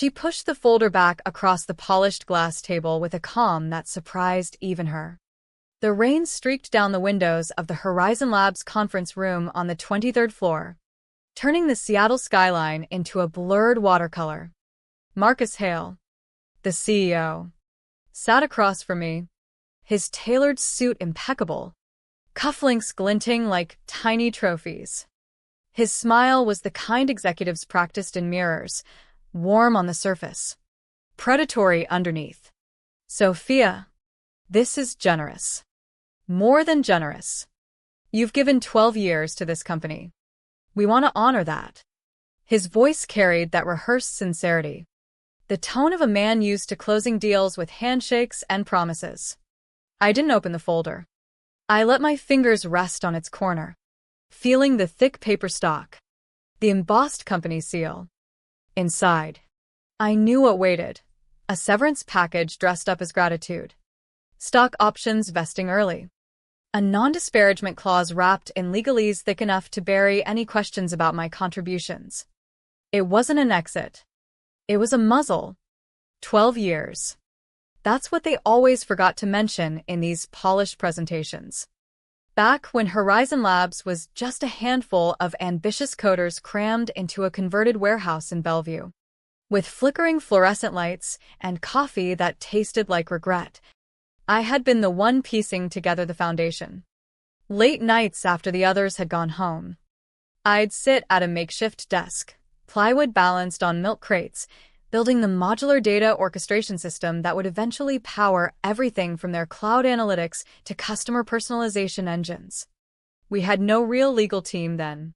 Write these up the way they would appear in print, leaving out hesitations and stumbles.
She pushed the folder back across the polished glass table with a calm that surprised even her. The rain streaked down the windows of the Horizon Labs conference room on the 23rd floor, turning the Seattle skyline into a blurred watercolor. Marcus Hale, the CEO, sat across from me, his tailored suit impeccable, cufflinks glinting like tiny trophies. His smile was the kind executives practiced in mirrors, warm on the surface, predatory underneath. Sophia, this is generous. More than generous. You've given 12 years to this company. We want to honor that. His voice carried that rehearsed sincerity, the tone of a man used to closing deals with handshakes and promises. I didn't open the folder. I let my fingers rest on its corner, feeling the thick paper stock, the embossed company seal. Inside, I knew what waited: a severance package dressed up as gratitude, stock options vesting early, a non-disparagement clause wrapped in legalese thick enough to bury any questions about my contributions. It wasn't an exit. It was a muzzle. 12 years. That's what they always forgot to mention in these polished presentations. Back when Horizon Labs was just a handful of ambitious coders crammed into a converted warehouse in Bellevue, with flickering fluorescent lights and coffee that tasted like regret, I had been the one piecing together the foundation. Late nights after the others had gone home, I'd sit at a makeshift desk, plywood balanced on milk crates, building the modular data orchestration system that would eventually power everything from their cloud analytics to customer personalization engines. We had no real legal team then,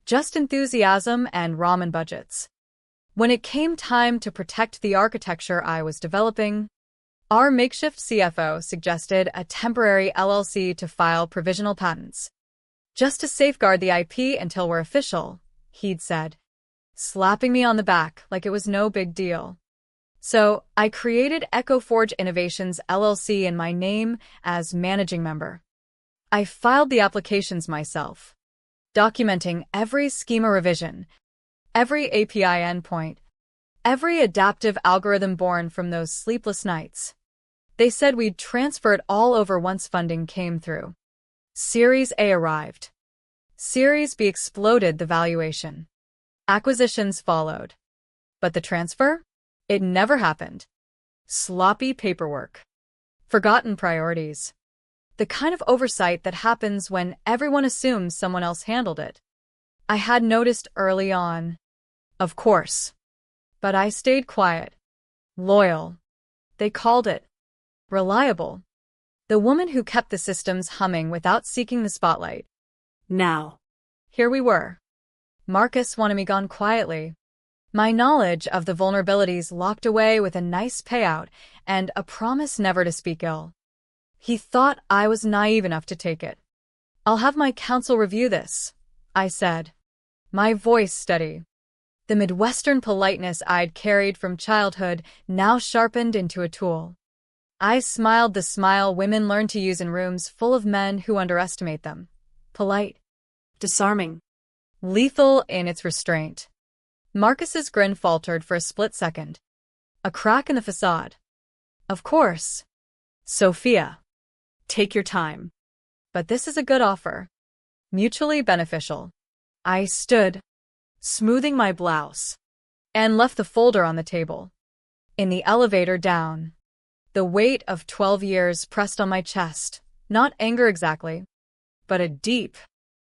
just enthusiasm and ramen budgets. When it came time to protect the architecture I was developing, our makeshift CFO suggested a temporary LLC to file provisional patents. Just to safeguard the IP until we're official, he'd said, slapping me on the back like it was no big deal. So I created EchoForge Innovations LLC in my name as managing member. I filed the applications myself, documenting every schema revision, every API endpoint, every adaptive algorithm born from those sleepless nights. They said we'd transfer it all over once funding came through. Series A arrived. Series B exploded the valuation. Acquisitions followed. But the transfer? It never happened. Sloppy paperwork. Forgotten priorities. The kind of oversight that happens when everyone assumes someone else handled it. I had noticed early on. Of course. But I stayed quiet. Loyal. They called it reliable. The woman who kept the systems humming without seeking the spotlight. Now, here we were. Marcus wanted me gone quietly. My knowledge of the vulnerabilities locked away with a nice payout and a promise never to speak ill. He thought I was naive enough to take it. I'll have my counsel review this, I said, my voice steady. The Midwestern politeness I'd carried from childhood now sharpened into a tool. I smiled the smile women learn to use in rooms full of men who underestimate them. Polite. Disarming. Lethal in its restraint. Marcus's grin faltered for a split second. A crack in the facade. Of course. Sophia. Take your time. But this is a good offer. Mutually beneficial. I stood, smoothing my blouse, and left the folder on the table. In the elevator down, the weight of 12 years pressed on my chest, not anger exactly, but a deep,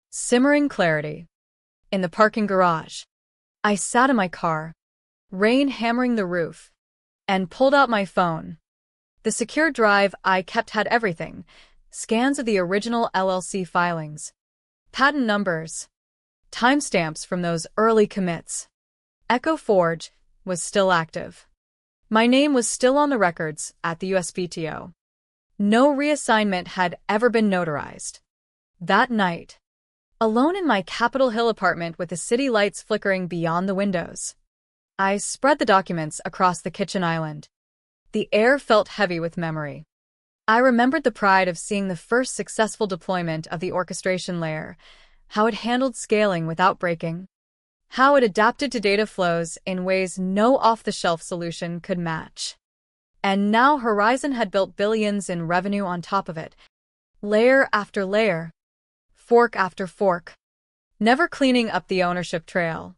simmering clarity. In the parking garage, I sat in my car, rain hammering the roof, and pulled out my phone. The secure drive I kept had everything: scans of the original LLC filings, patent numbers, timestamps from those early commits. EchoForge was still active. My name was still on the records at the USPTO. No reassignment had ever been notarized. That night, alone in my Capitol Hill apartment with the city lights flickering beyond the windows, I spread the documents across the kitchen island. The air felt heavy with memory. I remembered the pride of seeing the first successful deployment of the orchestration layer, how it handled scaling without breaking, how it adapted to data flows in ways no off-the-shelf solution could match. And now Horizon had built billions in revenue on top of it, layer after layer, fork after fork, never cleaning up the ownership trail.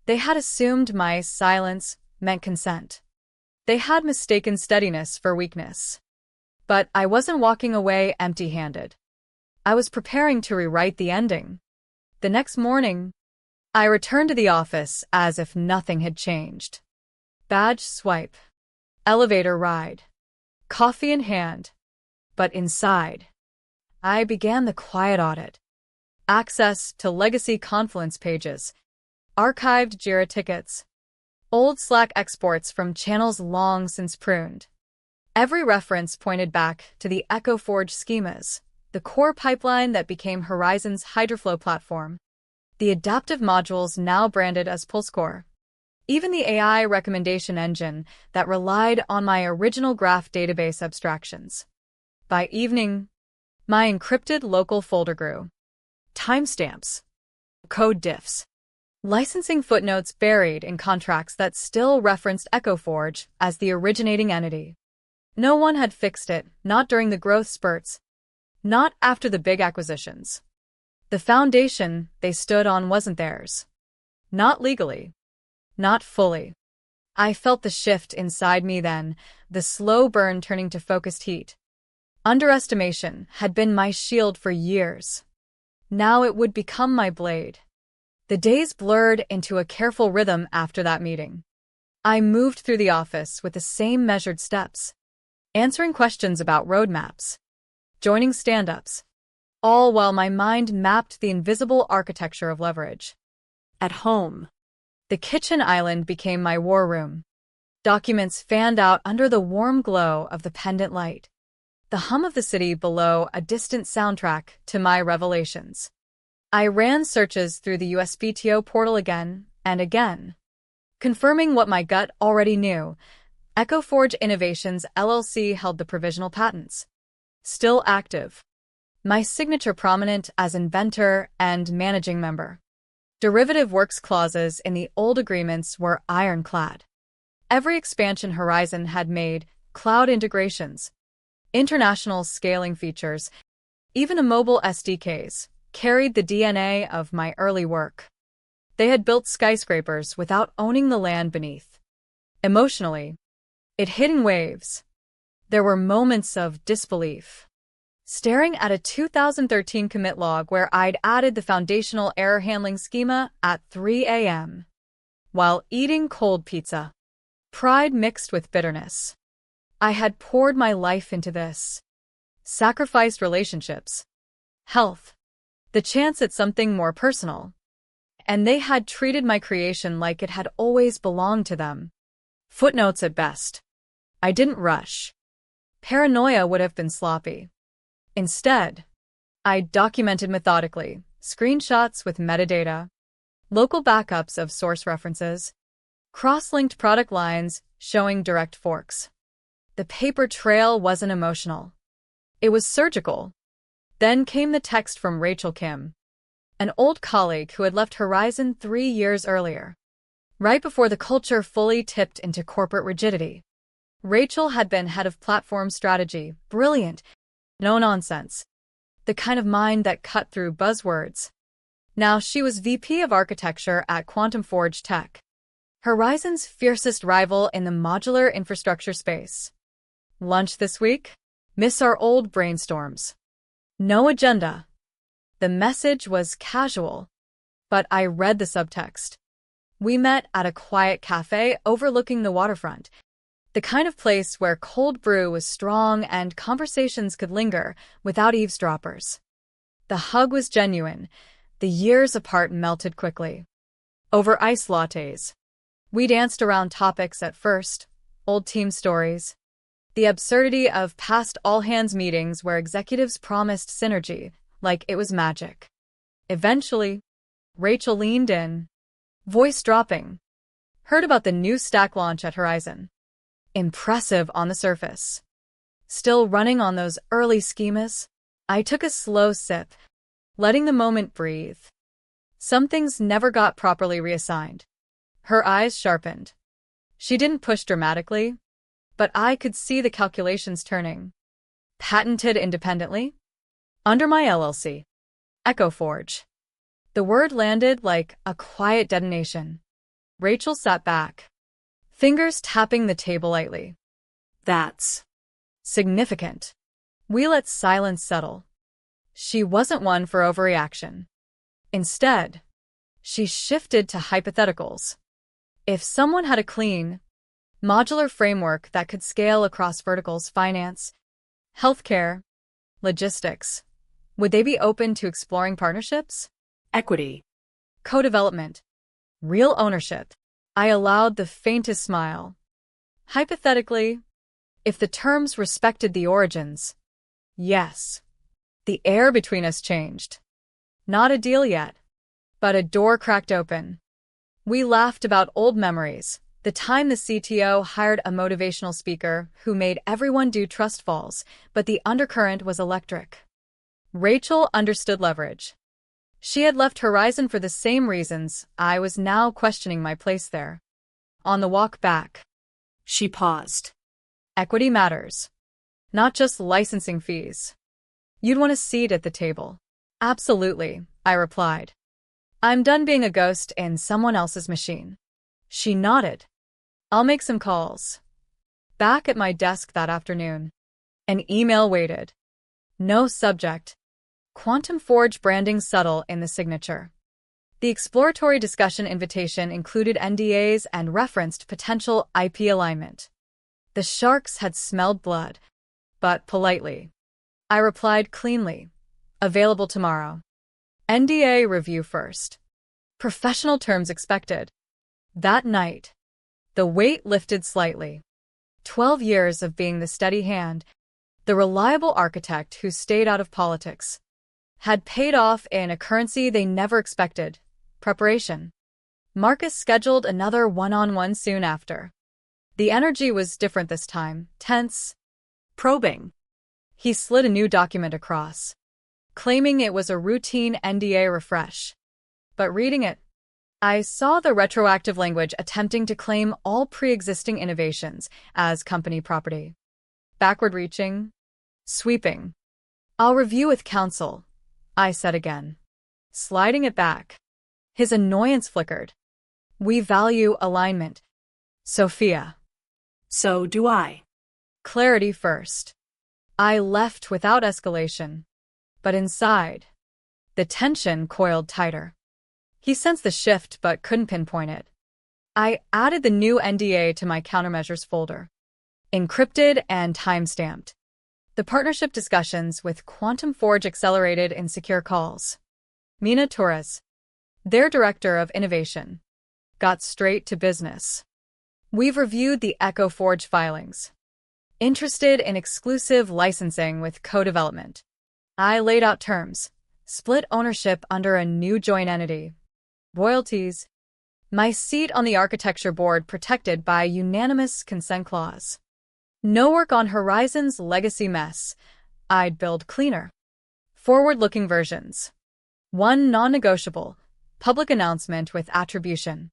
They had assumed my silence meant consent. They had mistaken steadiness for weakness. But I wasn't walking away empty-handed. I was preparing to rewrite the ending. The next morning, I returned to the office as if nothing had changed. Badge swipe. Elevator ride. Coffee in hand. But inside, I began the quiet audit. Access to legacy Confluence pages. Archived Jira tickets. Old Slack exports from channels long since pruned. Every reference pointed back to the EchoForge schemas, the core pipeline that became Horizon's Hydroflow platform, the adaptive modules now branded as PulseCore, even the AI recommendation engine that relied on my original graph database abstractions. By evening, my encrypted local folder grew. Timestamps, code diffs, licensing footnotes buried in contracts that still referenced EchoForge as the originating entity. No one had fixed it, not during the growth spurts, not after the big acquisitions. The foundation they stood on wasn't theirs. Not legally. Not fully. I felt the shift inside me then, the slow burn turning to focused heat. Underestimation had been my shield for years. Now it would become my blade. The days blurred into a careful rhythm after that meeting. I moved through the office with the same measured steps, answering questions about roadmaps, joining stand-ups, all while my mind mapped the invisible architecture of leverage. At home, the kitchen island became my war room. Documents fanned out under the warm glow of the pendant light. The hum of the city below a distant soundtrack to my revelations. I ran searches through the USPTO portal again and again, confirming what my gut already knew. EchoForge Innovations LLC held the provisional patents. Still active. My signature prominent as inventor and managing member. Derivative works clauses in the old agreements were ironclad. Every expansion Horizon had made, cloud integrations, international scaling features, even a mobile SDKs, carried the DNA of my early work. They had built skyscrapers without owning the land beneath. Emotionally, it hid in waves. There were moments of disbelief. Staring at a 2013 commit log where I'd added the foundational error handling schema at 3 a.m. while eating cold pizza. Pride mixed with bitterness. I had poured my life into this. Sacrificed relationships. Health. The chance at something more personal. And they had treated my creation like it had always belonged to them. Footnotes at best. I didn't rush. Paranoia would have been sloppy. Instead, I documented methodically, screenshots with metadata, local backups of source references, cross-linked product lines showing direct forks. The paper trail wasn't emotional. It was surgical. Then came the text from Rachel Kim, an old colleague who had left Horizon 3 years earlier, right before the culture fully tipped into corporate rigidity. Rachel had been head of platform strategy, brilliant, no nonsense, the kind of mind that cut through buzzwords. Now she was VP of architecture at Quantum Forge Tech, Horizon's fiercest rival in the modular infrastructure space. Lunch this week? Miss our old brainstorms. No agenda. The message was casual, but I read the subtext. We met at a quiet cafe overlooking the waterfront, the kind of place where cold brew was strong and conversations could linger without eavesdroppers. The hug was genuine. The years apart melted quickly. Over iced lattes. We danced around topics at first, old team stories, the absurdity of past all-hands meetings where executives promised synergy like it was magic. Eventually, Rachel leaned in, voice dropping. Heard about the new stack launch at Horizon. Impressive on the surface. Still running on those early schemas? I took a slow sip, letting the moment breathe. Some things never got properly reassigned. Her eyes sharpened. She didn't push dramatically, but I could see the calculations turning. Patented independently? Under my LLC. EchoForge. The word landed like a quiet detonation. Rachel sat back, fingers tapping the table lightly. That's significant. We let silence settle. She wasn't one for overreaction. Instead, she shifted to hypotheticals. If someone had a clean, modular framework that could scale across verticals, finance, healthcare, logistics, would they be open to exploring partnerships? Equity, co-development, real ownership. I allowed the faintest smile. Hypothetically, if the terms respected the origins, yes. The air between us changed. Not a deal yet, but a door cracked open. We laughed about old memories, the time the CTO hired a motivational speaker who made everyone do trust falls, but the undercurrent was electric. Rachel understood leverage. She had left Horizon for the same reasons. I was now questioning my place there. On the walk back, she paused. Equity matters. Not just licensing fees. You'd want a seat at the table. Absolutely, I replied. I'm done being a ghost in someone else's machine. She nodded. I'll make some calls. Back at my desk that afternoon, an email waited. No subject. Quantum Forge branding subtle in the signature. The exploratory discussion invitation included NDAs and referenced potential IP alignment. The sharks had smelled blood, but politely. I replied cleanly. Available tomorrow. NDA review first. Professional terms expected. That night, the weight lifted slightly. 12 years of being the steady hand, the reliable architect who stayed out of politics, had paid off in a currency they never expected: preparation. Marcus scheduled another one-on-one soon after. The energy was different this time, tense, probing. He slid a new document across, claiming it was a routine NDA refresh. But reading it, I saw the retroactive language attempting to claim all pre-existing innovations as company property. Backward-reaching, sweeping. I'll review with counsel, I said again, sliding it back. His annoyance flickered. We value alignment. Sophia. So do I. Clarity first. I left without escalation. But inside, the tension coiled tighter. He sensed the shift but couldn't pinpoint it. I added the new NDA to my countermeasures folder, encrypted and time-stamped. The partnership discussions with Quantum Forge accelerated in secure calls. Mina Torres, their director of innovation, got straight to business. We've reviewed the EchoForge filings. Interested in exclusive licensing with co-development. I laid out terms. Split ownership under a new joint entity. Royalties. My seat on the architecture board protected by a unanimous consent clause. No work on Horizon's legacy mess. I'd build cleaner, forward-looking versions. One non-negotiable, public announcement with attribution.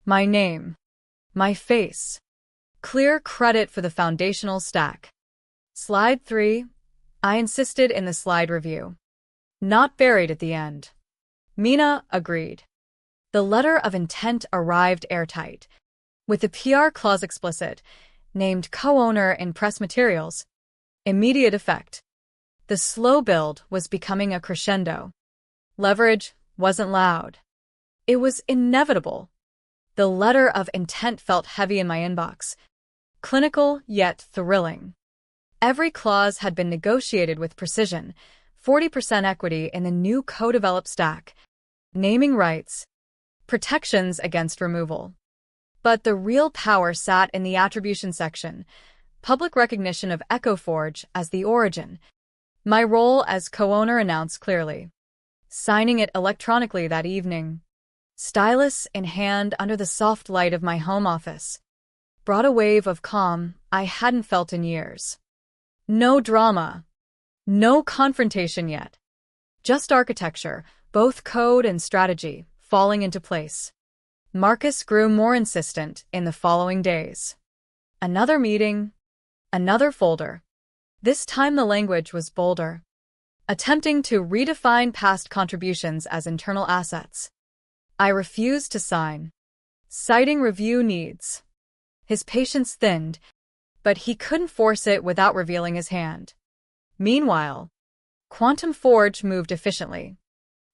My name. My face. Clear credit for the foundational stack. Slide 3. I insisted in the slide review. Not buried at the end. Mina agreed. The letter of intent arrived airtight, with the PR clause explicit, named co-owner in press materials. Immediate effect. The slow build was becoming a crescendo. Leverage wasn't loud. It was inevitable. The letter of intent felt heavy in my inbox. Clinical, yet thrilling. Every clause had been negotiated with precision. 40% equity in the new co-developed stack. Naming rights. Protections against removal. But the real power sat in the attribution section. Public recognition of EchoForge as the origin. My role as co-owner announced clearly. Signing it electronically that evening. Stylus in hand under the soft light of my home office. Brought a wave of calm I hadn't felt in years. No drama. No confrontation yet. Just architecture, both code and strategy falling into place. Marcus grew more insistent in the following days. Another meeting, another folder. This time the language was bolder, attempting to redefine past contributions as internal assets. I refused to sign, citing review needs. His patience thinned, but he couldn't force it without revealing his hand. Meanwhile, Quantum Forge moved efficiently.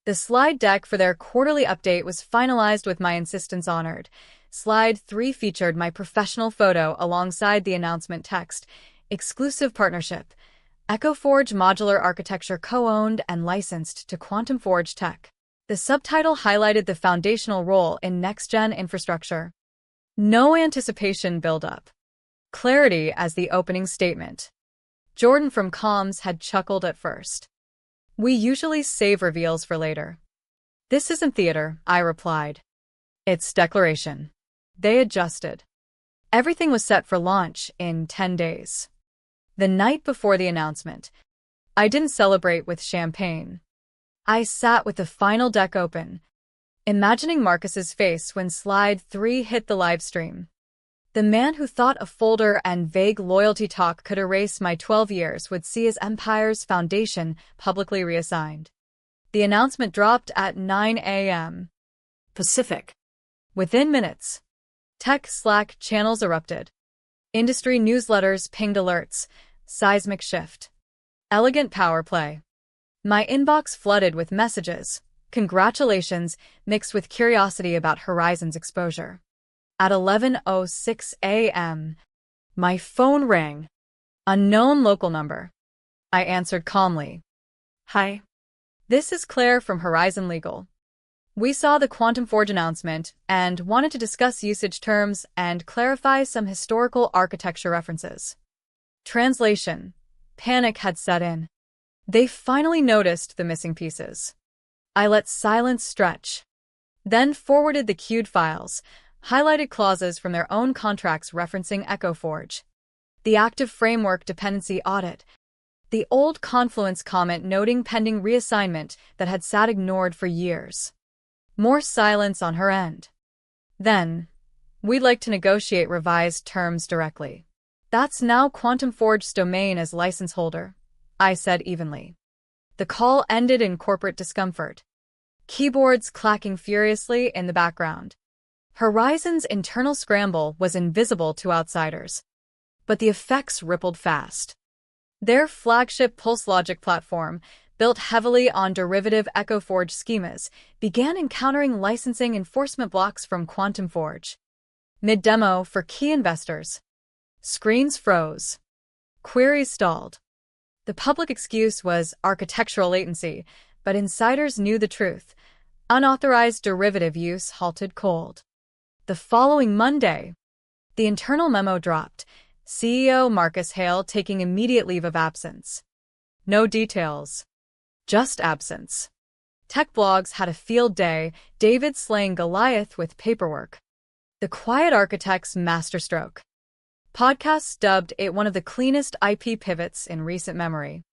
The slide deck for their quarterly update was finalized with my insistence honored. Slide 3 featured my professional photo alongside the announcement text. Exclusive partnership. EchoForge modular architecture co-owned and licensed to Quantum Forge Tech. The subtitle highlighted the foundational role in next-gen infrastructure. No anticipation build-up. Clarity as the opening statement. Jordan from Comms had chuckled at first. We usually save reveals for later. This isn't theater, I replied. It's declaration. They adjusted. Everything was set for launch in 10 days. The night before the announcement, I didn't celebrate with champagne. I sat with the final deck open, imagining Marcus's face when slide 3 hit the livestream. The man who thought a folder and vague loyalty talk could erase my 12 years would see his empire's foundation publicly reassigned. The announcement dropped at 9 a.m. Pacific. Within minutes, tech Slack channels erupted. Industry newsletters pinged alerts. Seismic shift. Elegant power play. My inbox flooded with messages, congratulations, mixed with curiosity about Horizon's exposure. At 11:06 a.m., my phone rang. Unknown local number. I answered calmly. Hi. This is Claire from Horizon Legal. We saw the Quantum Forge announcement and wanted to discuss usage terms and clarify some historical architecture references. Translation. Panic had set in. They finally noticed the missing pieces. I let silence stretch, then forwarded the queued files, highlighted clauses from their own contracts referencing EchoForge, the active framework dependency audit, the old Confluence comment noting pending reassignment that had sat ignored for years. More silence on her end. Then, we'd like to negotiate revised terms directly. That's now Quantum Forge's domain as license holder, I said evenly. The call ended in corporate discomfort. Keyboards clacking furiously in the background. Horizon's internal scramble was invisible to outsiders, but the effects rippled fast. Their flagship PulseLogic platform, built heavily on derivative EchoForge schemas, began encountering licensing enforcement blocks from Quantum Forge. Mid-demo for key investors. Screens froze. Queries stalled. The public excuse was architectural latency, but insiders knew the truth. Unauthorized derivative use halted cold. The following Monday, the internal memo dropped, CEO Marcus Hale taking immediate leave of absence. No details. Just absence. Tech blogs had a field day, David slaying Goliath with paperwork. The quiet architect's masterstroke. Podcasts dubbed it one of the cleanest IP pivots in recent memory.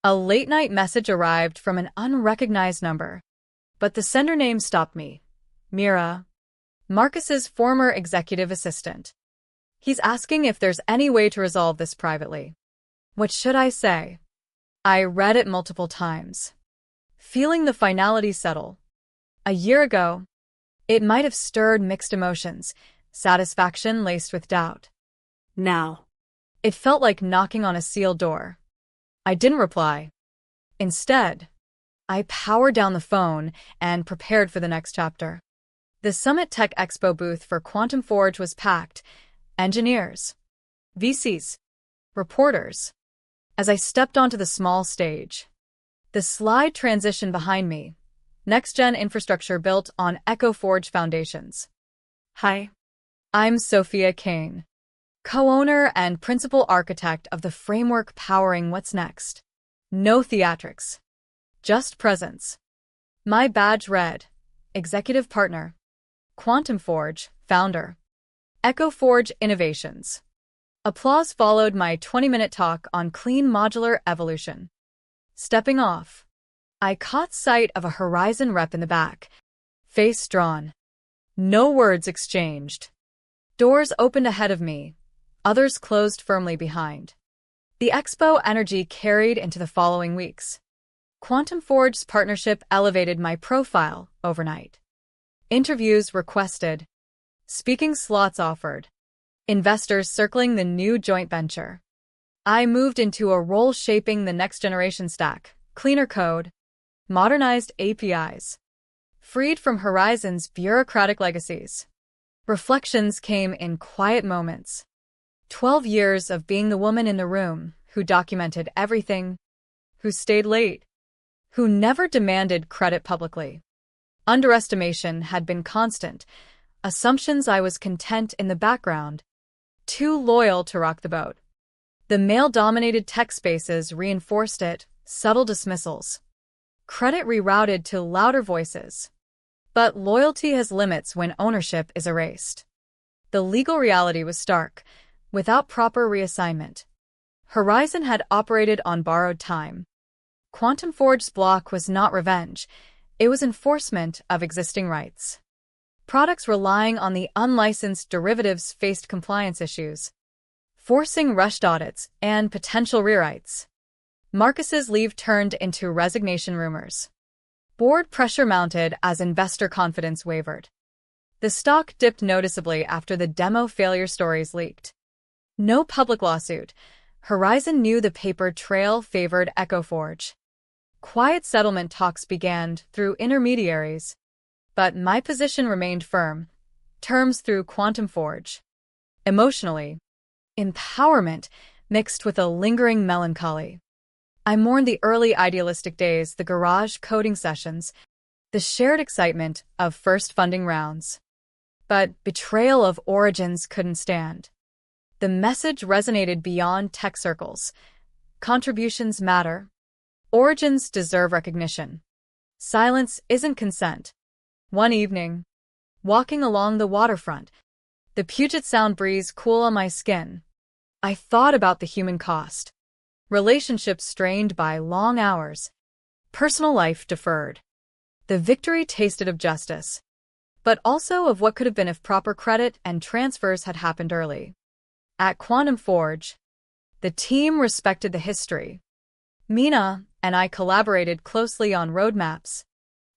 A late-night message arrived from an unrecognized number, but the sender name stopped me. Mira. Marcus's former executive assistant. He's asking if there's any way to resolve this privately. What should I say? I read it multiple times, feeling the finality settle. A year ago, it might have stirred mixed emotions, satisfaction laced with doubt. Now, it felt like knocking on a sealed door. I didn't reply. Instead, I powered down the phone and prepared for the next chapter. The Summit Tech Expo booth for Quantum Forge was packed. Engineers, VCs, reporters. As I stepped onto the small stage, the slide transitioned behind me. Next-gen infrastructure built on EchoForge foundations. Hi, I'm Sophia Kane, co-owner and principal architect of the framework powering what's next. No theatrics, just presence. My badge read, Executive Partner, Quantum Forge, Founder, EchoForge Innovations. Applause followed my 20-minute talk on clean modular evolution. Stepping off, I caught sight of a Horizon rep in the back, face drawn. No words exchanged. Doors opened ahead of me, others closed firmly behind. The expo energy carried into the following weeks. Quantum Forge's partnership elevated my profile overnight. Interviews requested. Speaking slots offered. Investors circling the new joint venture. I moved into a role shaping the next generation stack, cleaner code, modernized APIs, freed from Horizon's bureaucratic legacies. Reflections came in quiet moments. 12 years of being the woman in the room who documented everything, who stayed late, who never demanded credit publicly. Underestimation had been constant, assumptions I was content in the background, too loyal to rock the boat. The male-dominated tech spaces reinforced it, subtle dismissals. Credit rerouted to louder voices. But loyalty has limits when ownership is erased. The legal reality was stark, without proper reassignment. Horizon had operated on borrowed time. Quantum Forge's block was not revenge, it was enforcement of existing rights. Products relying on the unlicensed derivatives faced compliance issues, forcing rushed audits and potential rewrites. Marcus's leave turned into resignation rumors. Board pressure mounted as investor confidence wavered. The stock dipped noticeably after the demo failure stories leaked. No public lawsuit. Horizon knew the paper trail favored EchoForge. Quiet settlement talks began through intermediaries. But my position remained firm. Terms through Quantum Forge. Emotionally, empowerment mixed with a lingering melancholy. I mourned the early idealistic days, the garage coding sessions, the shared excitement of first funding rounds. But betrayal of Origins couldn't stand. The message resonated beyond tech circles. Contributions matter. Origins deserve recognition. Silence isn't consent. One evening, walking along the waterfront, the Puget Sound breeze cool on my skin, I thought about the human cost. Relationships strained by long hours. Personal life deferred. The victory tasted of justice, but also of what could have been if proper credit and transfers had happened early. At Quantum Forge, the team respected the history. Mina and I collaborated closely on roadmaps,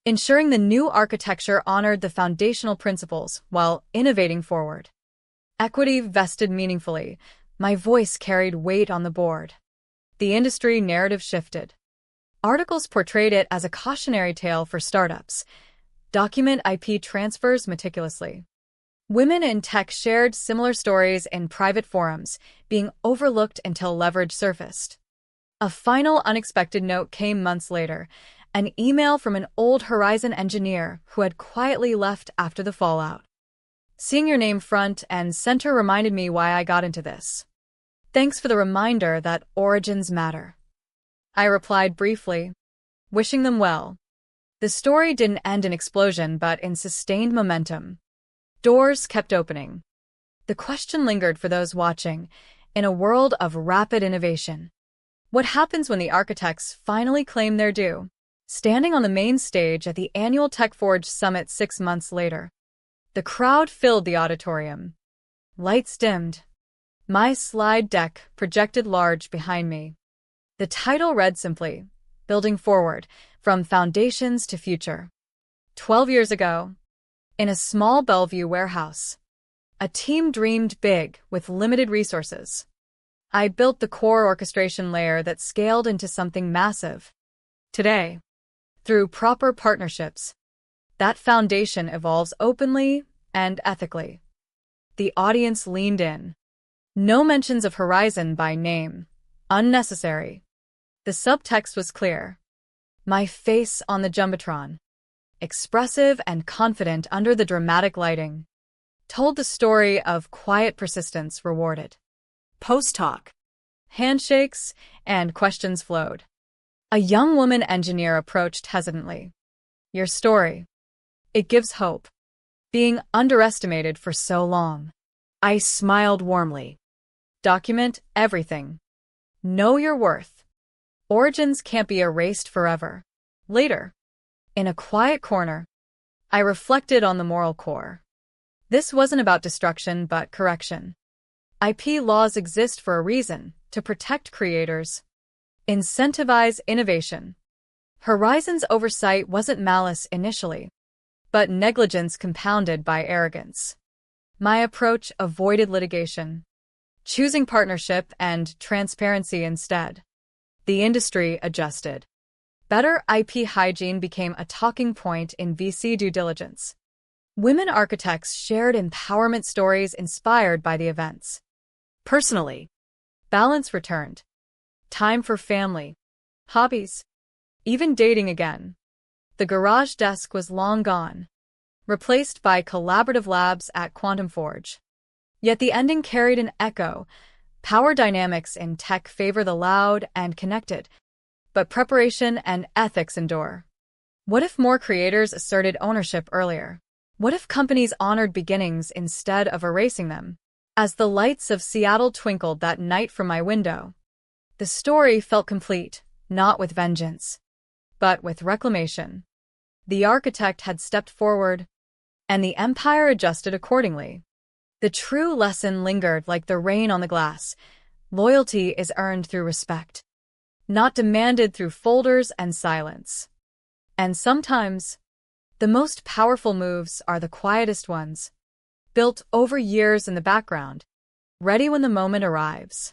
ensuring the new architecture honored the foundational principles while innovating forward. Equity vested meaningfully. My voice carried weight on the board. The industry narrative shifted. Articles portrayed it as a cautionary tale for startups. Document IP transfers meticulously. Women in tech shared similar stories in private forums, being overlooked until leverage surfaced. A final unexpected note came months later, an email from an old Horizon engineer who had quietly left after the fallout. Seeing your name front and center reminded me why I got into this. Thanks for the reminder that origins matter. I replied briefly, wishing them well. The story didn't end in explosion but in sustained momentum. Doors kept opening. The question lingered for those watching, in a world of rapid innovation. What happens when the architects finally claim their due? Standing on the main stage at the annual TechForge Summit 6 months later, the crowd filled the auditorium. Lights dimmed. My slide deck projected large behind me. The title read simply, Building Forward, From Foundations to Future. 12 years ago, in a small Bellevue warehouse, a team dreamed big with limited resources. I built the core orchestration layer that scaled into something massive. Today, through proper partnerships, that foundation evolves openly and ethically. The audience leaned in. No mentions of Horizon by name. Unnecessary. The subtext was clear. My face on the Jumbotron, expressive and confident under the dramatic lighting, told the story of quiet persistence rewarded. Post-talk. Handshakes and questions flowed. A young woman engineer approached hesitantly. Your story. It gives hope. Being underestimated for so long. I smiled warmly. Document everything. Know your worth. Origins can't be erased forever. Later, in a quiet corner, I reflected on the moral core. This wasn't about destruction but correction. IP laws exist for a reason, to protect creators, incentivize innovation. Horizon's oversight wasn't malice initially, but negligence compounded by arrogance. My approach avoided litigation, choosing partnership and transparency instead. The industry adjusted. Better IP hygiene became a talking point in VC due diligence. Women architects shared empowerment stories inspired by the events. Personally, balance returned. Time for family, hobbies, even dating again. The garage desk was long gone, replaced by collaborative labs at Quantum Forge. Yet the ending carried an echo. Power dynamics in tech favor the loud and connected, but preparation and ethics endure. What if more creators asserted ownership earlier? What if companies honored beginnings instead of erasing them? As the lights of Seattle twinkled that night from my window, the story felt complete, not with vengeance, but with reclamation. The architect had stepped forward, and the empire adjusted accordingly. The true lesson lingered like the rain on the glass. Loyalty is earned through respect, not demanded through folders and silence. And sometimes, the most powerful moves are the quietest ones, built over years in the background, ready when the moment arrives.